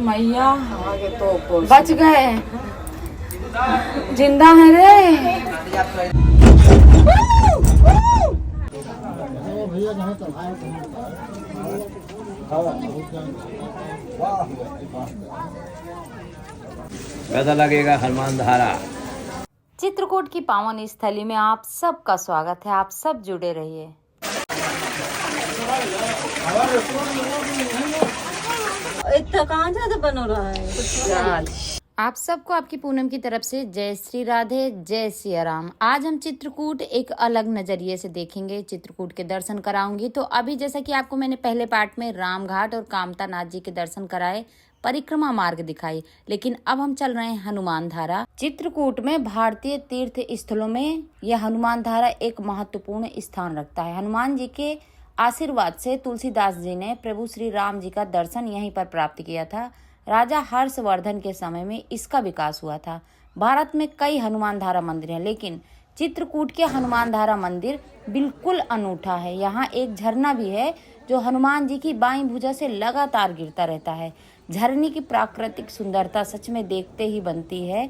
मैया आगे तो बच गए, जिंदा है रे। पैसा लगेगा हनुमान धारा। चित्रकूट की पावन स्थली में आप सबका स्वागत है। आप सब जुड़े रहिए। इतना कहाँ ज्यादा बन रहा है। आप सबको आपकी पूनम की तरफ से जय श्री राधे, जय सिया राम। आज हम चित्रकूट एक अलग नजरिए से देखेंगे, चित्रकूट के दर्शन कराऊंगी। तो अभी जैसा कि आपको मैंने पहले पार्ट में रामघाट और कामता नाथ जी के दर्शन कराए, परिक्रमा मार्ग दिखाई, लेकिन अब हम चल रहे हैं हनुमान धारा। चित्रकूट में भारतीय तीर्थ स्थलों में यह हनुमान धारा एक महत्वपूर्ण स्थान रखता है। हनुमान जी के आशीर्वाद से तुलसीदास जी ने प्रभु श्री राम जी का दर्शन यहीं पर प्राप्त किया था। राजा हर्षवर्धन के समय में इसका विकास हुआ था। भारत में कई हनुमान धारा मंदिर हैं, लेकिन चित्रकूट के हनुमान धारा मंदिर बिल्कुल अनूठा है। यहाँ एक झरना भी है जो हनुमान जी की बाईं भुजा से लगातार गिरता रहता है। झरने की प्राकृतिक सुंदरता सच में देखते ही बनती है।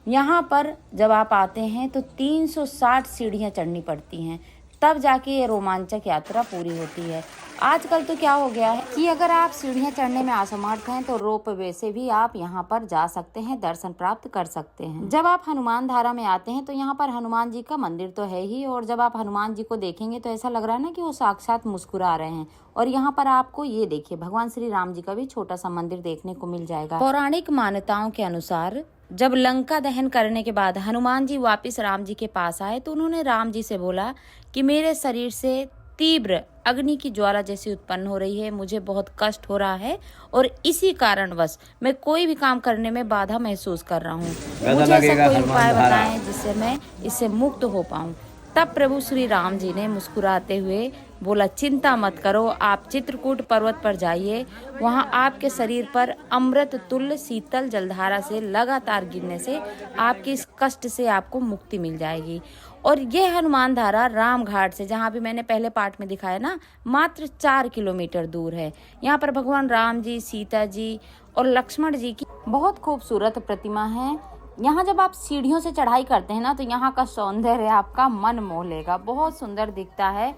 यहाँ पर जब आप आते हैं तो 360 सीढ़ियाँ चढ़नी पड़ती हैं, तब जाके ये रोमांचक यात्रा पूरी होती है। आजकल तो क्या हो गया है कि अगर आप सीढ़ियाँ चढ़ने में असमर्थ हैं तो रोपवे से भी आप यहाँ पर जा सकते हैं, दर्शन प्राप्त कर सकते हैं। जब आप हनुमान धारा में आते हैं तो यहाँ पर हनुमान जी का मंदिर तो है ही, और जब आप हनुमान जी को देखेंगे तो ऐसा लग रहा है ना कि वो साक्षात मुस्कुरा रहे हैं। और यहाँ पर आपको ये देखिए भगवान श्री राम जी का भी छोटा सा मंदिर देखने को मिल जाएगा। पौराणिक मान्यताओं के अनुसार जब लंका दहन करने के बाद हनुमान जी वापस राम जी के पास आए तो उन्होंने राम जी से बोला कि मेरे शरीर से तीव्र अग्नि की ज्वाला जैसी उत्पन्न हो रही है, मुझे बहुत कष्ट हो रहा है और इसी कारणवश मैं कोई भी काम करने में बाधा महसूस कर रहा हूँ। मुझे ऐसा कोई उपाय बताएं जिससे मैं इससे मुक्त हो पाऊँ। तब प्रभु श्री राम जी ने मुस्कुराते हुए बोला, चिंता मत करो, आप चित्रकूट पर्वत पर जाइए। वहाँ आपके शरीर पर अमृत तुल्य शीतल जलधारा से लगातार गिरने से आपकी इस कष्ट से आपको मुक्ति मिल जाएगी। और यह हनुमान धारा रामघाट से, जहाँ भी मैंने पहले पार्ट में दिखाया ना, मात्र 4 किलोमीटर दूर है। यहाँ पर भगवान राम जी, सीता जी और लक्ष्मण जी की बहुत खूबसूरत प्रतिमा है। यहाँ जब आप सीढ़ियों से चढ़ाई करते हैं ना तो यहाँ का सौंदर्य आपका मन मोह लेगा, बहुत सुंदर दिखता है।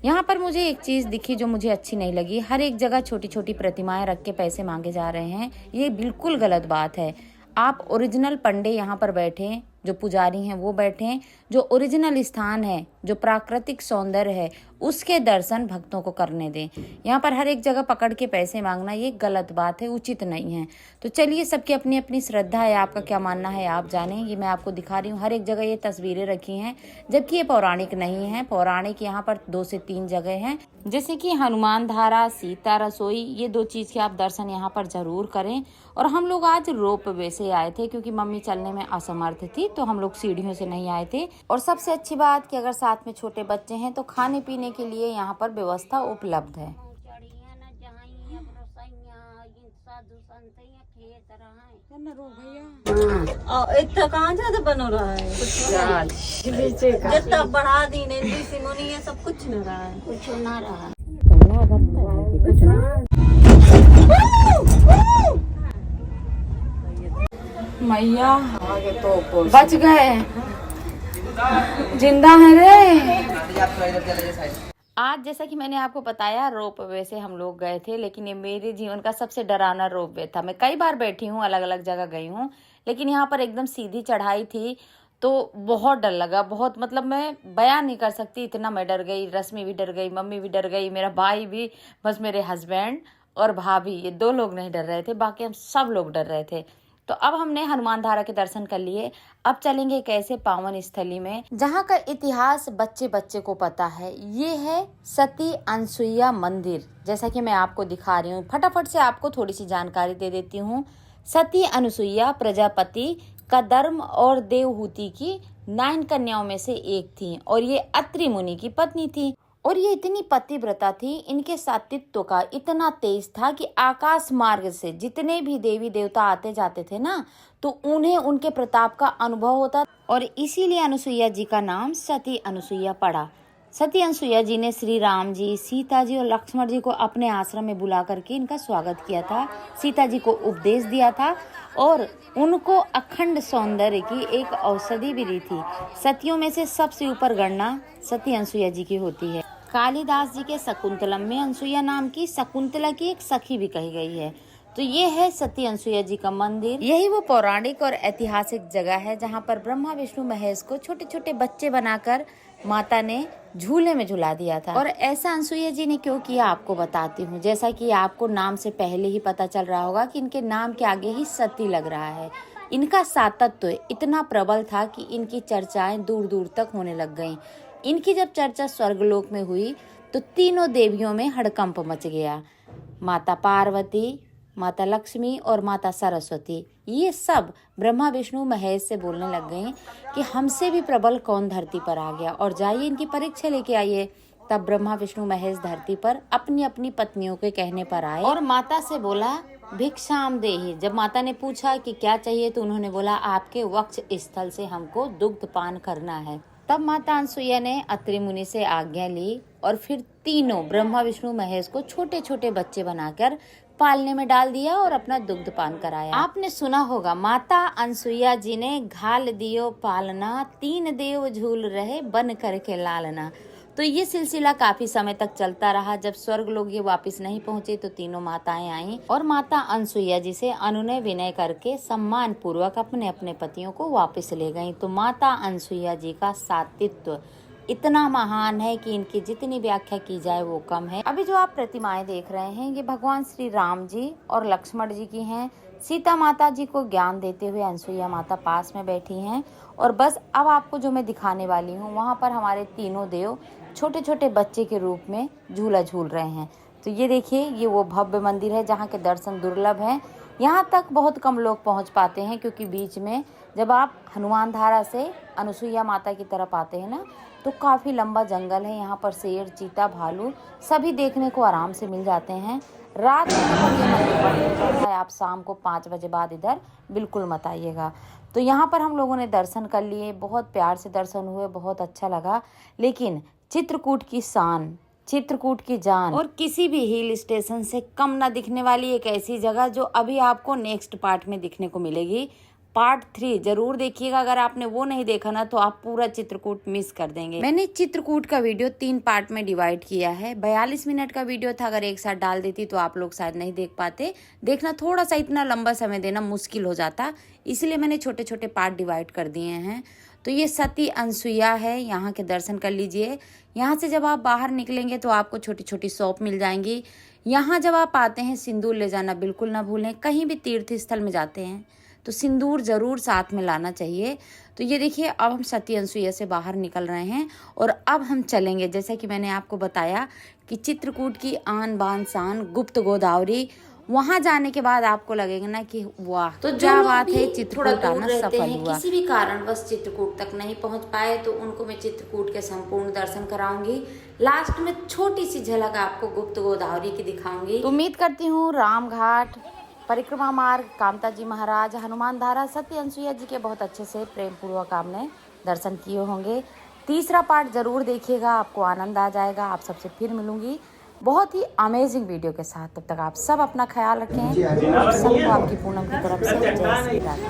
यहाँ पर मुझे एक चीज दिखी जो मुझे अच्छी नहीं लगी। हर एक जगह छोटी छोटी प्रतिमाएं रख के पैसे मांगे जा रहे हैं, ये बिल्कुल गलत बात है। आप ओरिजिनल पंडे यहाँ पर बैठे, जो पुजारी हैं वो बैठे, जो ओरिजिनल स्थान है, जो प्राकृतिक सौंदर्य है, उसके दर्शन भक्तों को करने दें। यहाँ पर हर एक जगह पकड़ के पैसे मांगना ये गलत बात है, उचित नहीं है। तो चलिए, सबकी अपनी अपनी श्रद्धा है, आपका क्या मानना है आप जानें। ये मैं आपको दिखा रही हूँ, हर एक जगह ये तस्वीरें रखी हैं, जबकि ये पौराणिक नहीं है। पौराणिक यहाँ पर 2 से 3 जगह हैं, जैसे कि हनुमान धारा, सीता रसोई, ये 2 चीज के आप दर्शन यहाँ पर जरूर करें। और हम लोग आज रोपवे से आए थे क्योंकि मम्मी चलने में असमर्थ थी, तो हम लोग सीढ़ियों से नहीं आए थे। और सबसे अच्छी बात कि अगर साथ में छोटे बच्चे हैं तो खाने पीने के लिए यहाँ पर व्यवस्था उपलब्ध है। इतना कहाँ ज्यादा बन रहा है। जितना बढ़ा दी ने ऋषि मुनि है, सब कुछ न रहा है, कुछ ना रहा है। मैया आगे तो बच गए, जिंदा है रे। आज जैसा कि मैंने आपको बताया, रोपवे से हम लोग गए थे, लेकिन ये मेरे जीवन का सबसे डरावना रोपवे था। मैं कई बार बैठी हूँ, अलग अलग जगह गई हूँ, लेकिन यहाँ पर एकदम सीधी चढ़ाई थी तो बहुत डर लगा। बहुत, मतलब मैं बयान नहीं कर सकती, इतना मैं डर गई। रश्मि भी डर गई, मम्मी भी डर गई, मेरा भाई भी, बस मेरे हस्बैंड और भाभी, ये 2 लोग नहीं डर रहे थे, बाकी हम सब लोग डर रहे थे। तो अब हमने हनुमान धारा के दर्शन कर लिए। अब चलेंगे एक ऐसे पावन स्थली में जहाँ का इतिहास बच्चे बच्चे को पता है। ये है सती अनसुईया मंदिर, जैसा कि मैं आपको दिखा रही हूँ। फटाफट से आपको थोड़ी सी जानकारी दे देती हूँ। सती अनसुईया प्रजापति कदर्म और देवहूति की 9 कन्याओं में से एक थी, और ये अत्रि मुनि की पत्नी थी। और ये इतनी पतिव्रता थी, इनके सात्वित्व का इतना तेज था कि आकाश मार्ग से जितने भी देवी देवता आते जाते थे ना, तो उन्हें उनके प्रताप का अनुभव होता, और इसीलिए अनुसुईया जी का नाम सती अनुसुईया पड़ा। सती अनसुईया जी ने श्री राम जी, सीता जी और लक्ष्मण जी को अपने आश्रम में बुला करके इनका स्वागत किया था, सीता जी को उपदेश दिया था और उनको अखंड सौंदर्य की एक औषधि भी दी थी। सतियों में से सबसे ऊपर गणना सती अनसुईया जी की होती है। कालिदास जी के शकुंतलम में अनसुईया नाम की शकुंतला की एक सखी भी कही गई है। तो ये है सती अनसुईया जी का मंदिर। यही वो पौराणिक और ऐतिहासिक जगह है जहाँ पर ब्रह्मा विष्णु महेश को छोटे छोटे बच्चे बनाकर माता ने झूले में झुला दिया था। और ऐसा अनसुईया जी ने क्यों किया आपको बताती हूँ। जैसा कि आपको नाम से पहले ही पता चल रहा होगा कि इनके नाम के आगे ही सती लग रहा है। इनका सातत्व इतना प्रबल था कि इनकी चर्चाएं दूर दूर तक होने लग गईं। इनकी जब चर्चा स्वर्गलोक में हुई तो तीनों देवियों में हड़कंप मच गया। माता पार्वती, माता लक्ष्मी और माता सरस्वती, ये सब ब्रह्मा विष्णु महेश से बोलने लग गए कि हमसे भी प्रबल कौन धरती पर आ गया और जाइए इनकी परीक्षा लेके आइए। तब ब्रह्मा विष्णु महेश धरती पर अपनी अपनी पत्नियों के कहने पर आए और माता से बोला भिक्षाम देहि। जब माता ने पूछा कि क्या चाहिए तो उन्होंने बोला आपके वक्ष स्थल से हमको दुग्ध पान करना है। तब माता अनसुईया ने अत्रि मुनि से आज्ञा ली और फिर तीनों ब्रह्मा विष्णु महेश को छोटे छोटे बच्चे बनाकर पालने में डाल दिया और अपना दुग्ध पान कराया। आपने सुना होगा माता अनसुईया जी ने घाल दियो पालना, तीन देव झूल रहे बन करके लालना। तो ये सिलसिला काफी समय तक चलता रहा। जब स्वर्ग लोग ये वापस नहीं पहुंचे तो तीनों माताएं आईं और माता अनसुईया जी से अनुनय विनय करके सम्मान पूर्वक अपने अपने पतियों को वापस ले गईं। तो माता अनसुईया जी का सातित्व इतना महान है कि इनकी जितनी व्याख्या की जाए वो कम है। अभी जो आप प्रतिमाएं देख रहे हैं ये भगवान श्री राम जी और लक्ष्मण जी की हैं। सीता माता जी को ज्ञान देते हुए अनसुईया माता पास में बैठी हैं और बस अब आपको जो मैं दिखाने वाली हूँ वहाँ पर हमारे तीनों देव छोटे छोटे बच्चे के रूप में झूला झूल रहे हैं। तो ये देखिए ये वो भव्य मंदिर है जहाँ के दर्शन दुर्लभ हैं। यहाँ तक बहुत कम लोग पहुँच पाते हैं क्योंकि बीच में जब आप हनुमान धारा से अनसुईया माता की तरफ आते हैं ना तो काफ़ी लंबा जंगल है। यहाँ पर शेर, चीता, भालू सभी देखने को आराम से मिल जाते हैं। रात में ये मंदिर बंद हो जाता है। आप शाम को 5 बजे बाद इधर बिल्कुल मत आइएगा। तो यहाँ पर हम लोगों ने दर्शन कर लिए, बहुत प्यार से दर्शन हुए, बहुत अच्छा लगा। लेकिन चित्रकूट की शान, चित्रकूट की जान और किसी भी हिल स्टेशन से कम ना दिखने वाली एक ऐसी जगह जो अभी आपको नेक्स्ट पार्ट में दिखने को मिलेगी। पार्ट 3 जरूर देखिएगा। अगर आपने वो नहीं देखा ना तो आप पूरा चित्रकूट मिस कर देंगे। मैंने चित्रकूट का वीडियो 3 पार्ट में डिवाइड किया है। 42 मिनट का वीडियो था। अगर एक साथ डाल देती तो आप लोग शायद नहीं देख पाते। देखना थोड़ा सा इतना लंबा समय देना मुश्किल हो जाता, इसलिए मैंने छोटे छोटे पार्ट डिवाइड कर दिए हैं। तो ये सती अनसुईया है, यहाँ के दर्शन कर लीजिए। यहाँ से जब आप बाहर निकलेंगे तो आपको छोटी छोटी शॉप मिल जाएंगी। यहाँ जब आप आते हैं सिंदूर ले जाना बिल्कुल ना भूलें। कहीं भी तीर्थ स्थल में जाते हैं तो सिंदूर जरूर साथ में लाना चाहिए। तो ये देखिए अब हम सती अनसुईया से बाहर निकल रहे हैं और अब हम चलेंगे, जैसा कि मैंने आपको बताया कि चित्रकूट की आन बान शान गुप्त गोदावरी। वहां जाने के बाद आपको लगेगा ना कि वाह, तो क्या बात है, चित्रकूट आना सफल हुआ। किसी भी कारणवश चित्रकूट तक नहीं पहुंच पाए तो उनको मैं चित्रकूट के संपूर्ण दर्शन कराऊंगी। लास्ट में छोटी सी झलक आपको गुप्त गोदावरी की दिखाऊंगी। तो उम्मीद करती हूँ राम घाट, परिक्रमा मार्ग, कामता जी महाराज, हनुमान धारा, सती अनसुईया जी के बहुत अच्छे से प्रेम पूर्वक आपने दर्शन किए होंगे। तीसरा पार्ट जरूर देखिएगा, आपको आनंद आ जाएगा। आप सबसे फिर मिलूंगी बहुत ही अमेजिंग वीडियो के साथ। तब तक आप सब अपना ख्याल रखें। आप सबको आपकी पूनम की तरफ से जय श्री राधे।